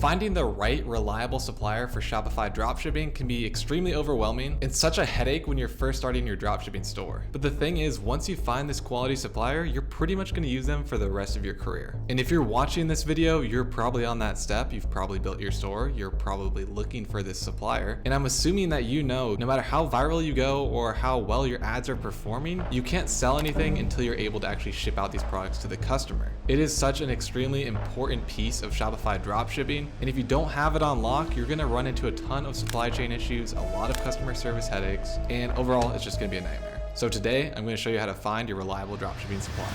Finding the right, reliable supplier for Shopify dropshipping can be extremely overwhelming and such a headache when you're first starting your dropshipping store. But the thing is, once you find this quality supplier, you're pretty much going to use them for the rest of your career. And if you're watching this video, you're probably on that step. You've probably built your store. You're probably looking for this supplier. And I'm assuming that you know, no matter how viral you go or how well your ads are performing, you can't sell anything until you're able to actually ship out these products to the customer. It is such an extremely important piece of Shopify dropshipping. And if you don't have it on lock, you're gonna run into a ton of supply chain issues, a lot of customer service headaches, and overall, it's just gonna be a nightmare. So today, I'm gonna show you how to find your reliable dropshipping supplier.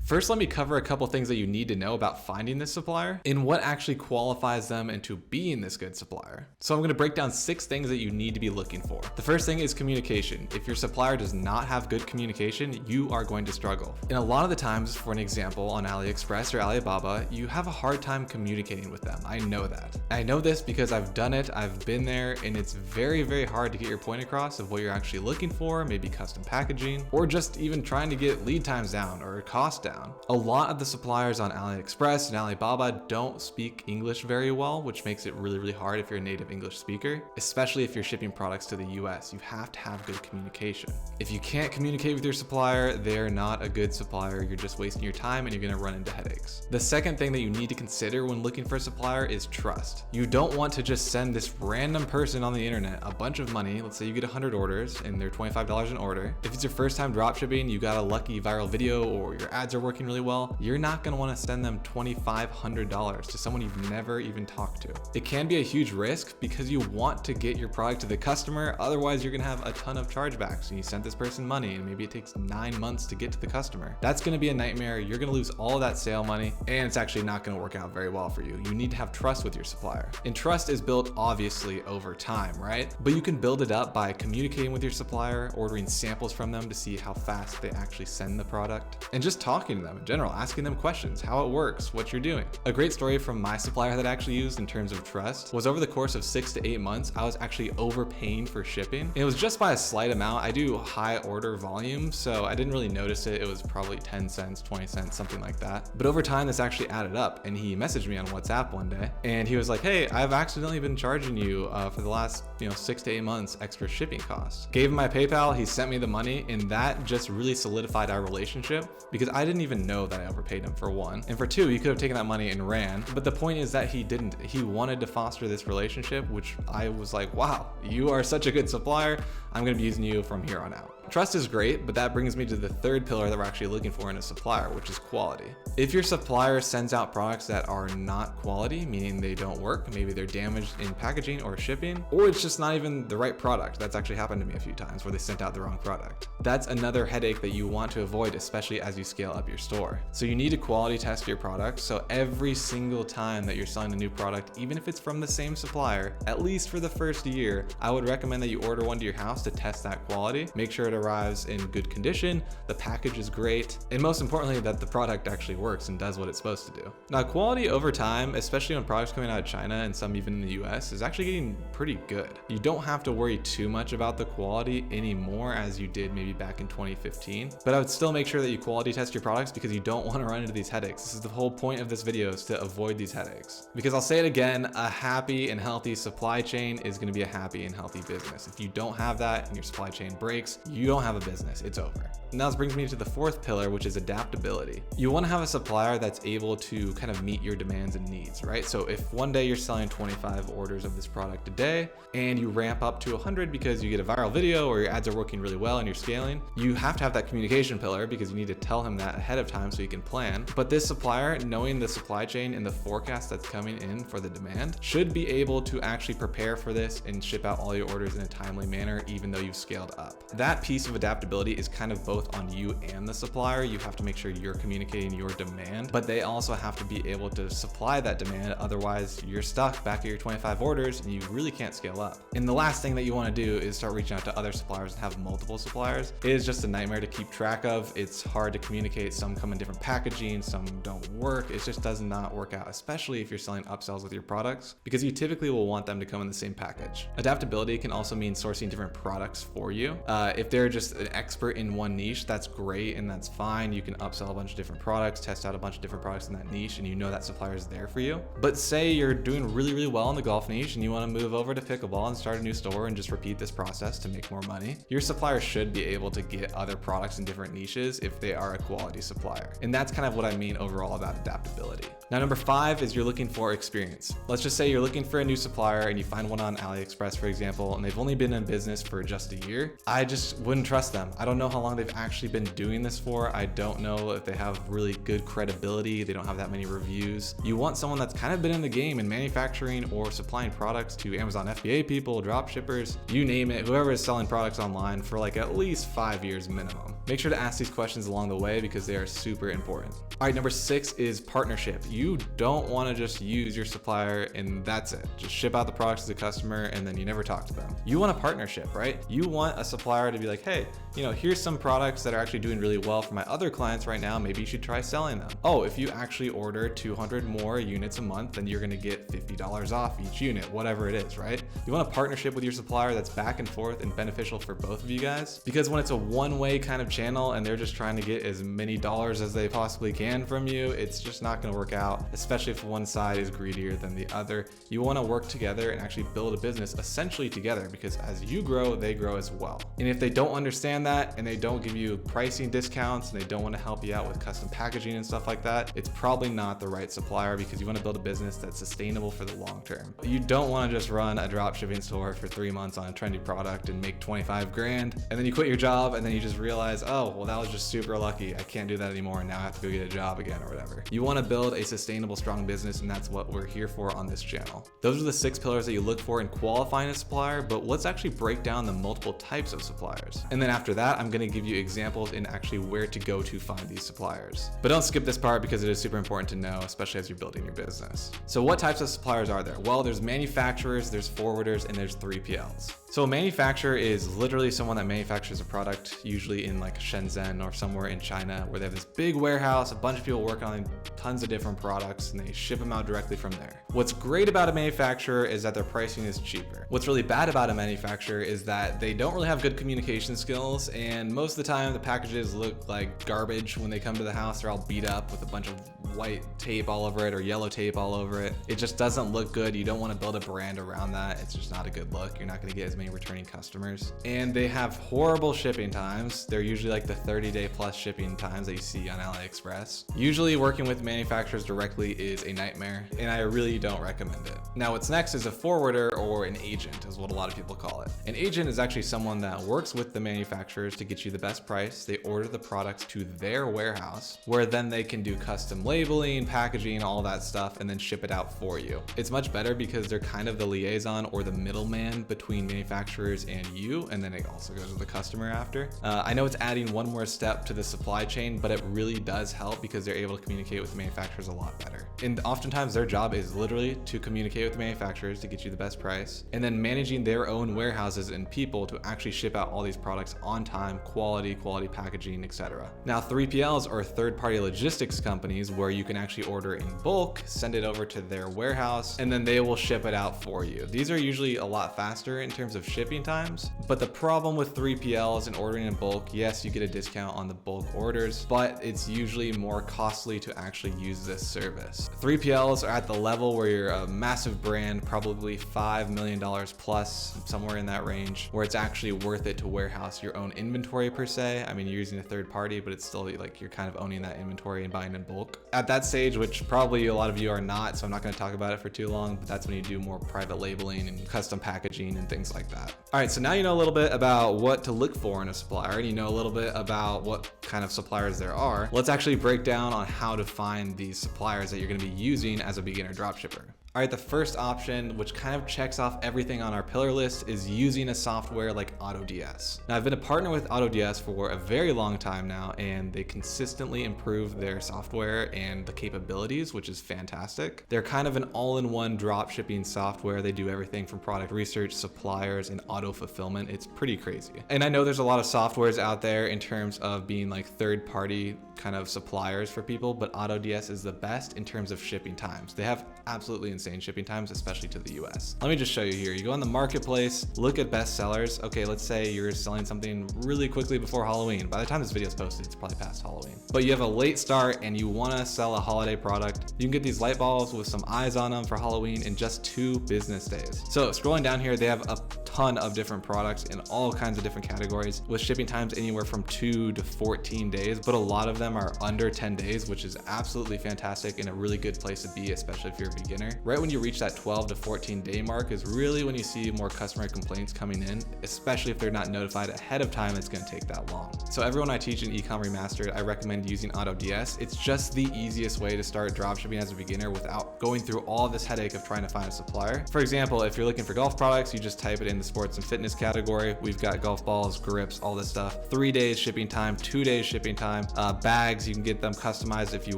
First, let me cover a couple things that you need to know about finding this supplier and what actually qualifies them into being this good supplier. So I'm going to break down 6 things that you need to be looking for. The first thing is communication. If your supplier does not have good communication, you are going to struggle. And a lot of the times, for an example, on AliExpress or Alibaba, you have a hard time communicating with them. I know that. I know this because I've done it, I've been there, and it's very, very hard to get your point across of what you're actually looking for, maybe custom packaging, or just even trying to get lead times down or cost down. A lot of the suppliers on AliExpress and Alibaba don't speak English very well, which makes it really, really hard if you're a native English speaker, especially if you're shipping products to the US. You have to have good communication. If you can't communicate with your supplier, they're not a good supplier. You're just wasting your time and you're gonna run into headaches. The second thing that you need to consider when looking for a supplier is trust. You don't want to just send this random person on the internet a bunch of money. Let's say you get 100 orders and they're $25 an order. If it's your first time dropshipping, you got a lucky viral video or your ads are working really well, you're not going to want to send them $2,500 to someone you've never even talked to. It can be a huge risk because you want to get your product to the customer. Otherwise, you're going to have a ton of chargebacks. And you sent this person money and maybe it takes 9 months to get to the customer. That's going to be a nightmare. You're going to lose all of that sale money and it's actually not going to work out very well for you. You need to have trust with your supplier. And trust is built obviously over time, right? But you can build it up by communicating with your supplier, ordering samples from them to see how fast they actually send the product, and just talking to them in general, asking them questions, how it works, what you're doing. A great story from my supplier that I actually used in terms of trust was over the course of 6 to 8 months, I was actually overpaying for shipping. And it was just by a slight amount. I do high order volume, so I didn't really notice it. It was probably 10 cents, 20 cents, something like that. But over time, this actually added up and he messaged me on WhatsApp one day and he was like, hey, I've accidentally been charging you for the last 6 to 8 months extra shipping costs. Gave him my PayPal, he sent me the money, and that just really solidified our relationship because I didn't even know that I overpaid him, for one. And for two, he could have taken that money and ran. But the point is that he didn't. He wanted to foster this relationship, which I was like, wow, you are such a good supplier. I'm going to be using you from here on out. Trust is great, but that brings me to the third pillar that we're actually looking for in a supplier, which is quality. If your supplier sends out products that are not quality, meaning they don't work, maybe they're damaged in packaging or shipping, or it's just not even the right product. That's actually happened to me a few times where they sent out the wrong product. That's another headache that you want to avoid, especially as you scale up your store. So you need to quality test your product. So every single time that you're selling a new product, even if it's from the same supplier, at least for the first year, I would recommend that you order one to your house to test that quality. Make sure it arrives in good condition, the package is great, and most importantly, that the product actually works and does what it's supposed to do. Now, quality over time, especially on products coming out of China and some even in the US, is actually getting pretty good. You don't have to worry too much about the quality anymore as you did maybe back in 2015, but I would still make sure that you quality test your products because you don't want to run into these headaches. This is the whole point of this video, is to avoid these headaches. Because I'll say it again, a happy and healthy supply chain is going to be a happy and healthy business. If you don't have that and your supply chain breaks, you don't have a business, it's over. Now this brings me to the fourth pillar, which is adaptability. You want to have a supplier that's able to kind of meet your demands and needs, right? So if one day you're selling 25 orders of this product a day and you ramp up to 100 because you get a viral video or your ads are working really well and you're scaling, you have to have that communication pillar because you need to tell him that ahead of time so you can plan. But this supplier, knowing the supply chain and the forecast that's coming in for the demand, should be able to actually prepare for this and ship out all your orders in a timely manner, even though you've scaled up. That piece of adaptability is kind of both on you and the supplier. You have to make sure you're communicating your demand, but they also have to be able to supply that demand. Otherwise, you're stuck back at your 25 orders and you really can't scale up. And the last thing that you want to do is start reaching out to other suppliers and have multiple suppliers. It is just a nightmare to keep track of. It's hard to communicate. Some come in different packaging, some don't work. It just does not work out, especially if you're selling upsells with your products, because you typically will want them to come in the same package. Adaptability can also mean sourcing different products for you. If there you're just an expert in one niche, that's great and that's fine. You can upsell a bunch of different products, test out a bunch of different products in that niche, and you know that supplier is there for you. But say you're doing really, really well in the golf niche and you want to move over to pickleball and start a new store and just repeat this process to make more money. Your supplier should be able to get other products in different niches if they are a quality supplier. And that's kind of what I mean overall about adaptability. Now, number 5 is you're looking for experience. Let's just say you're looking for a new supplier and you find one on AliExpress, for example, and they've only been in business for just a year. I just wouldn't trust them. I don't know how long they've actually been doing this for. I don't know if they have really good credibility. They don't have that many reviews. You want someone that's kind of been in the game in manufacturing or supplying products to Amazon FBA people, drop shippers, you name it, whoever is selling products online for like at least 5 years minimum. Make sure to ask these questions along the way because they are super important. All right, number 6 is partnership. You don't want to just use your supplier and that's it. Just ship out the products to the customer and then you never talk to them. You want a partnership, right? You want a supplier to be like, hey, here's some products that are actually doing really well for my other clients right now. Maybe you should try selling them. Oh, if you actually order 200 more units a month, then you're going to get $50 off each unit, whatever it is, right? You want a partnership with your supplier that's back and forth and beneficial for both of you guys, because when it's a one-way kind of channel and they're just trying to get as many dollars as they possibly can from you, it's just not going to work out, especially if one side is greedier than the other. You want to work together and actually build a business essentially together, because as you grow, they grow as well. And if they don't understand that and they don't give you pricing discounts and they don't want to help you out with custom packaging and stuff like that, it's probably not the right supplier, because you want to build a business that's sustainable for the long term. You don't want to just run a drop shipping store for 3 months on a trendy product and make 25 grand, and then you quit your job and then you just realize, oh, well, that was just super lucky. I can't do that anymore and now I have to go get a job again or whatever. You want to build a sustainable, strong business, and that's what we're here for on this channel. Those are the 6 pillars that you look for in qualifying a supplier, but let's actually break down the multiple types of suppliers. And then after that, I'm going to give you examples in actually where to go to find these suppliers. But don't skip this part because it is super important to know, especially as you're building your business. So what types of suppliers are there? Well, there's manufacturers, there's forwarders, and there's 3PLs. So a manufacturer is literally someone that manufactures a product, usually in like Shenzhen or somewhere in China, where they have this big warehouse, a bunch of people working on tons of different products, and they ship them out directly from there. What's great about a manufacturer is that their pricing is cheaper. What's really bad about a manufacturer is that they don't really have good communication skills, and most of the time the packages look like garbage when they come to the house. They're all beat up with a bunch of white tape all over it or yellow tape all over it. It just doesn't look good. You don't want to build a brand around that. It's just not a good look. You're not going to get as many returning customers. And they have horrible shipping times. They're usually like the 30-day plus shipping times that you see on AliExpress. Usually working with manufacturers directly is a nightmare, and I really don't recommend it. Now what's next is a forwarder, or an agent is what a lot of people call it. An agent is actually someone that works with the manufacturers to get you the best price. They order the products to their warehouse, where then they can do custom labeling, packaging, all that stuff, and then ship it out for you. It's much better because they're kind of the liaison or the middleman between manufacturers and you, and then it also goes to the customer after. I know it's adding one more step to the supply chain, but it really does help because they're able to communicate with the manufacturers a lot better. And oftentimes their job is literally to communicate with the manufacturers to get you the best price, and then managing their own warehouses and people to actually ship out all these products on time, quality packaging, etc. Now 3PLs are third-party logistics companies where you can actually order in bulk, send it over to their warehouse, and then they will ship it out for you. These are usually a lot faster in terms of shipping times, but the problem with 3PLs and ordering in bulk, yes, you get a discount on the bulk orders, but it's usually more costly to actually use this service. 3PLs are at the level where you're a massive brand, probably $5 million plus, somewhere in that range, where it's actually worth it to warehouse your own inventory per se. I mean, you're using a third party, but it's still like you're kind of owning that inventory and buying in bulk. At that stage, which probably a lot of you are not, so I'm not going to talk about it for too long, but that's when you do more private labeling and custom packaging and things like that. All right, so now you know a little bit about what to look for in a supplier, and you know a little bit about what kind of suppliers there are. Let's actually break down on how to find these suppliers that you're going to be using as a beginner dropshipper. All right, the first option, which kind of checks off everything on our pillar list, is using a software like AutoDS. Now, I've been a partner with AutoDS for a very long time now, and they consistently improve their software and the capabilities, which is fantastic. They're kind of an all-in-one drop shipping software. They do everything from product research, suppliers, and auto fulfillment. It's pretty crazy. And I know there's a lot of softwares out there in terms of being like third-party kind of suppliers for people, but AutoDS is the best in terms of shipping times. They have absolutely insane shipping times, especially to the US. Let me just show you here. You go on the marketplace, look at best sellers. Okay, let's say you're selling something really quickly before Halloween. By the time this video is posted, it's probably past Halloween. But you have a late start and you want to sell a holiday product. You can get these light bulbs with some eyes on them for Halloween in just 2 business days. So scrolling down here, they have a ton of different products in all kinds of different categories with shipping times anywhere from 2 to 14 days, but a lot of them are under 10 days, which is absolutely fantastic and a really good place to be, especially if you're a beginner. Right when you reach that 12 to 14 day mark is really when you see more customer complaints coming in, especially if they're not notified ahead of time it's going to take that long. So everyone I teach in Ecom Remastered, I recommend using AutoDS. It's just the easiest way to start dropshipping as a beginner without going through all this headache of trying to find a supplier. For example, if you're looking for golf products, you just type it in the sports and fitness category. We've got golf balls, grips, all this stuff. 3 days shipping time, 2 days shipping time. Bags, you can get them customized if you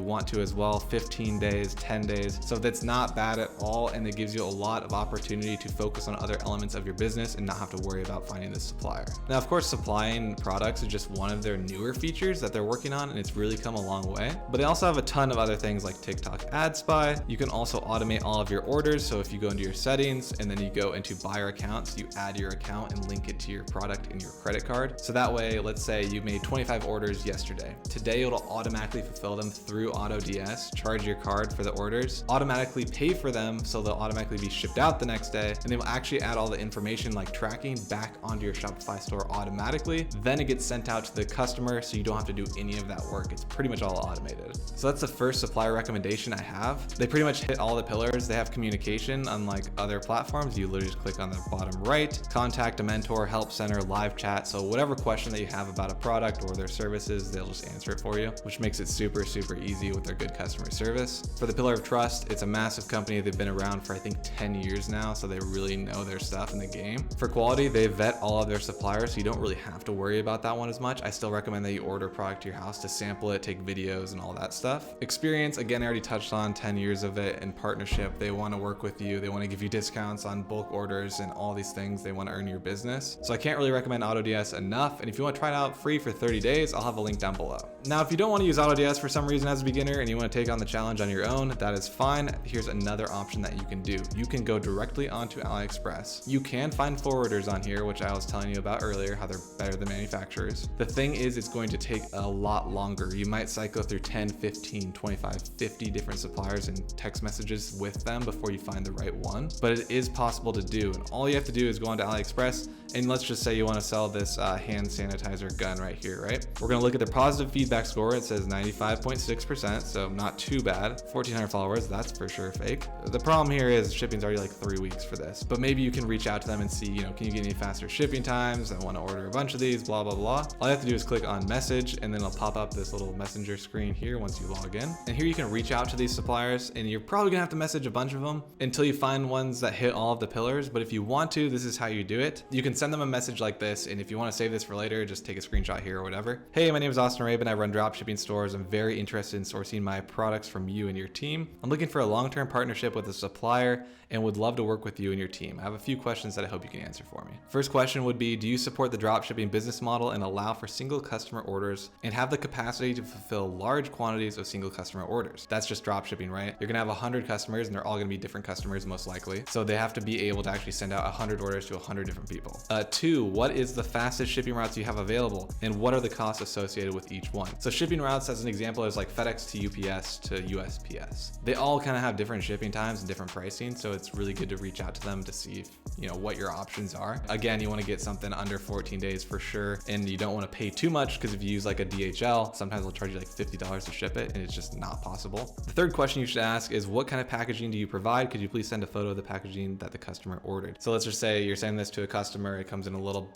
want to as well. 15 days, 10 days. So that's not bad at all, and it gives you a lot of opportunity to focus on other elements of your business and not have to worry about finding the supplier. Now, of course, supplying products is just one of their newer features that they're working on, and it's really come a long way. But they also have a ton of other things like TikTok Ad Spy. You can also automate all of your orders. So if you go into your settings and then you go into buyer accounts, you add your account and link it to your product in your credit card. So that way, let's say you made 25 orders yesterday. Today, it'll automatically fulfill them through AutoDS, charge your card for the orders, automatically pay for them, so they'll automatically be shipped out the next day, and they will actually add all the information like tracking back onto your Shopify store automatically. Then it gets sent out to the customer, so you don't have to do any of that work. It's pretty much all automated. So that's the first supplier recommendation I have. They pretty much hit all the pillars. They have communication, unlike other platforms. You literally just click on the bottom right, contact a mentor, help center, live chat. So whatever question that you have about a product or their services, they'll just answer it for you, which makes it super, super easy with their good customer service. For the pillar of trust, it's a massive company. They've been around for I think 10 years now, so they really know their stuff in the game. For quality, they vet all of their suppliers, so you don't really have to worry about that one as much. I still recommend that you order a product to your house to sample it, take videos and all that stuff. Experience, again, I already touched on 10 years of it in partnership. They want to work with you. They want to give you discounts on bulk orders and all these things. They want to earn your business. So I can't really recommend AutoDS enough. And if you want to try it out free for 30 days, I'll have a link down below. Now, if you don't want to use AutoDS for some reason as a beginner and you want to take on the challenge on your own, that is fine. Here's another option that you can do. You can go directly onto AliExpress. You can find forwarders on here, which I was telling you about earlier, how they're better than manufacturers. The thing is, it's going to take a lot longer. You might cycle through 10, 15, 25, 50 different suppliers and text messages with them before you find the right one, but it is possible to do. And all you have to do is go onto AliExpress, and let's just say you want to sell this hand sanitizer gun right here, right? We're going to look at the positive feedback score. It says 95.6%, so not too bad. 1,400 followers, that's for sure fake. The problem here is shipping's already like 3 weeks for this, but maybe you can reach out to them and see, can you get any faster shipping times? I want to order a bunch of these, blah, blah, blah. All you have to do is click on message, and then it'll pop up this little messenger screen here once you log in. And here you can reach out to these suppliers, and you're probably gonna have to message a bunch of them until you find ones that hit all of the pillars. But if you want to, this is how you do it. You can send them a message like this, and if you want to save this for later, just take a screenshot here or whatever. Hey, my name is Austin Rabin. I run dropshipping stores. I'm very interested in sourcing my products from you and your team. I'm looking for a long-term partnership with a supplier and would love to work with you and your team. I have a few questions that I hope you can answer for me. First question would be, do you support the dropshipping business model and allow for single customer orders and have the capacity to fulfill large quantities of single customer orders? That's just dropshipping, right? You're gonna have 100 customers and they're all gonna be different customers most likely. So they have to be able to actually send out 100 orders to 100 different people. 2, what is the fastest shipping routes you have available and what are the costs associated with each one? So shipping routes, as an example, is like FedEx to UPS to USPS. They all kind of have different shipping times and different pricing, so it's really good to reach out to them to see if, what your options are. Again, you want to get something under 14 days for sure, and you don't want to pay too much because if you use like a DHL, sometimes they'll charge you like $50 to ship it, and it's just not possible. The third question you should ask is, what kind of packaging do you provide? Could you please send a photo of the packaging that the customer ordered? So let's just say you're sending this to a customer, it comes in a little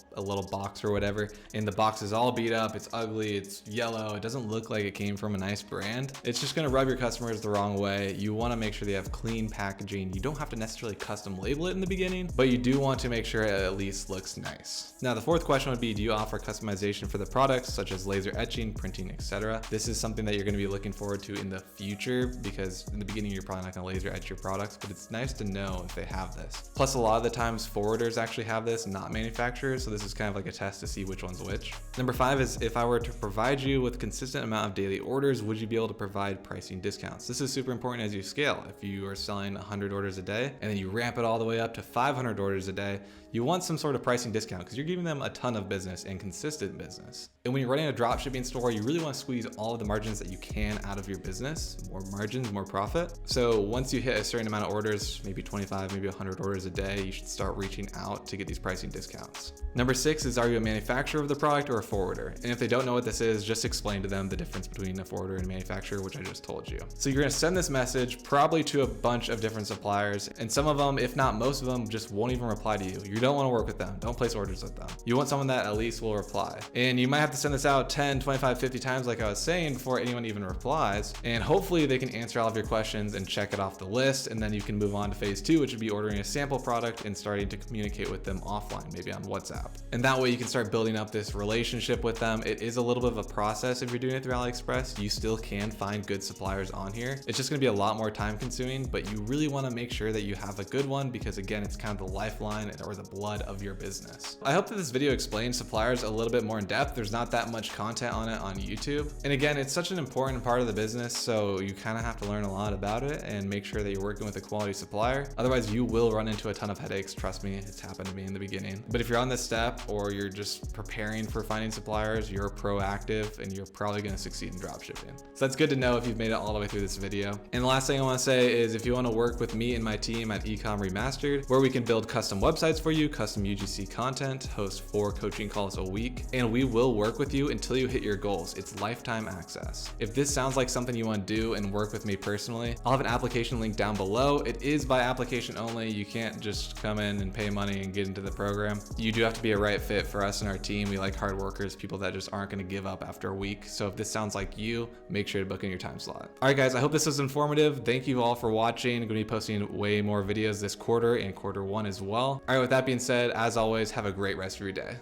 box or whatever, and the box is all beat up, it's ugly, it's yellow, it doesn't look like it came from a nice brand. It's just going to rub your customers the wrong way. You want to make sure they have clean packaging. You don't have to necessarily custom label it in the beginning, but you do want to make sure it at least looks nice. Now, the fourth question would be, do you offer customization for the products such as laser etching, printing, etc.? This is something that you're going to be looking forward to in the future, because in the beginning you're probably not going to laser etch your products, but it's nice to know if they have this. Plus, a lot of the times forwarders actually have this, not manufacturers, so this is kind of like a test to see which one's which. Number 5 is, if I were to provide you with a consistent amount of daily orders, would you be able to provide pricing discounts? This is super important as you scale. If you are selling 100 orders a day and then you ramp it all the way up to 500 orders a day, you want some sort of pricing discount because you're giving them a ton of business and consistent business. And when you're running a dropshipping store, you really want to squeeze all of the margins that you can out of your business. More margins, more profit. So once you hit a certain amount of orders, maybe 25, maybe 100 orders a day, you should start reaching out to get these pricing discounts. Number 6 is, are you a manufacturer of the product or a forwarder? And if they don't know what this is, just explain to them the difference between a forwarder and a manufacturer, which I just told you. So you're gonna send this message probably to a bunch of different suppliers, and some of them, if not most of them, just won't even reply to you. You don't wanna work with them. Don't place orders with them. You want someone that at least will reply. And you might have to send this out 10, 25, 50 times like I was saying before anyone even replies. And hopefully they can answer all of your questions and check it off the list, and then you can move on to phase 2, which would be ordering a sample product and starting to communicate with them offline, maybe on WhatsApp. And that way you can start building up this relationship with them. It is a little bit of a process if you're doing it through AliExpress. You still can find good suppliers on here. It's just gonna be a lot more time consuming, but you really wanna make sure that you have a good one because again, it's kind of the lifeline or the blood of your business. I hope that this video explains suppliers a little bit more in depth. There's not that much content on it on YouTube. And again, it's such an important part of the business, so you kind of have to learn a lot about it and make sure that you're working with a quality supplier. Otherwise, you will run into a ton of headaches. Trust me, it's happened to me in the beginning. But if you're on this step or you're just preparing for finding suppliers, you're proactive and you're probably going to succeed in dropshipping. So that's good to know if you've made it all the way through this video. And the last thing I want to say is if you want to work with me and my team at Ecom Remastered, where we can build custom websites for you, custom UGC content, host 4 coaching calls a week, and we will work with you until you hit your goals. It's lifetime access. If this sounds like something you want to do and work with me personally, I'll have an application link down below. It is by application only. You can't just come in and pay money and get into the program. You do have to be a right fit for us and our team. We like hard workers, people that just aren't going to give up after a week. So if this sounds like you, make sure to book in your time slot. All right, guys, I hope this was informative. Thank you all for watching. I'm going to be posting way more videos this quarter and quarter 1 as well. All right, with that being said, as always, have a great rest of your day.